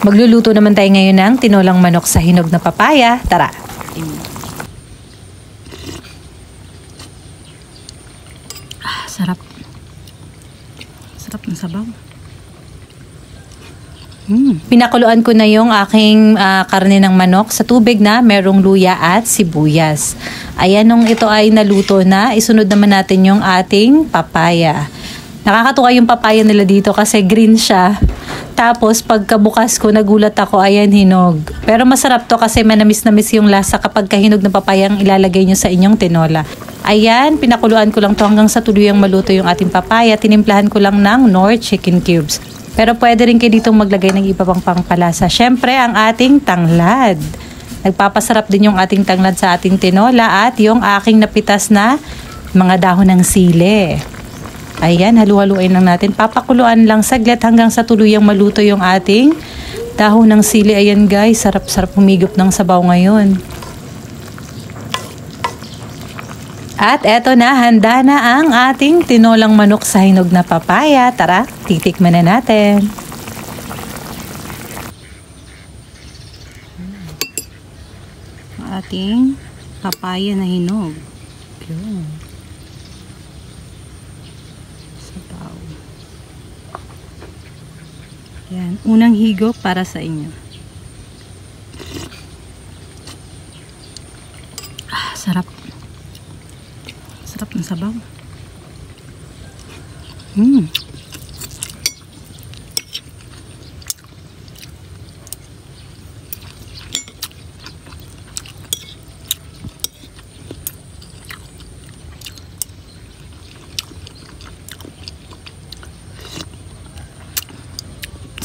Magluluto naman tayo ngayon ng tinolang manok sa hinog na papaya. Tara! Sarap. Sarap ng sabaw. Pinakuluan ko na yung aking karne ng manok sa tubig na merong luya at sibuyas. Ayan, nung ito ay naluto na, isunod naman natin yung ating papaya. Nakakatuwa yung papaya nila dito kasi green siya. Tapos pagkabukas ko, nagulat ako, ayan, hinog. Pero masarap to kasi manamis-namis yung lasa kapag kahinog na papaya ang ilalagay nyo sa inyong tinola. Ayan, pinakuluan ko lang to hanggang sa tuluyang maluto yung ating papaya. Tinimplahan ko lang ng Knorr chicken cubes. Pero pwede rin kayo ditong maglagay ng iba pang pangpalasa. Syempre, ang ating tanglad. Nagpapasarap din yung ating tanglad sa ating tinola at yung aking napitas na mga dahon ng sili. Ayan, halu-haluin lang natin. Papakuluan lang saglit hanggang sa tuluyang maluto yung ating dahon ng sili. Ayan guys, sarap-sarap humigop ng sabaw ngayon. At eto na, handa na ang ating tinolang manok sa hinog na papaya. Tara, titikman na natin. Ating papaya na hinog. Yun. Sabaw. Yan, unang higop para sa inyo. Sarap. Sarap ng sabaw.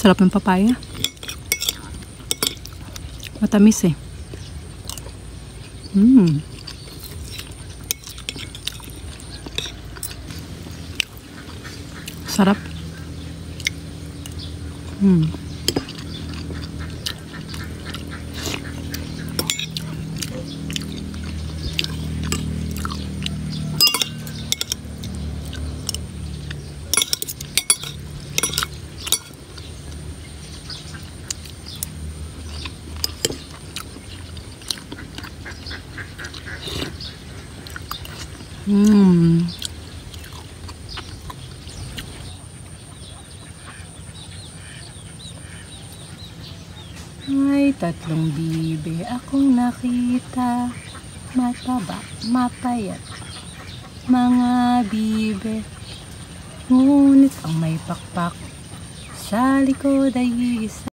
Sarap ng papaya. Matamis eh. Sarap. May tatlong bibe akong nakita, mataba, mapayat, mga bibe. Ngunit ang may pakpak sa likod ay isa.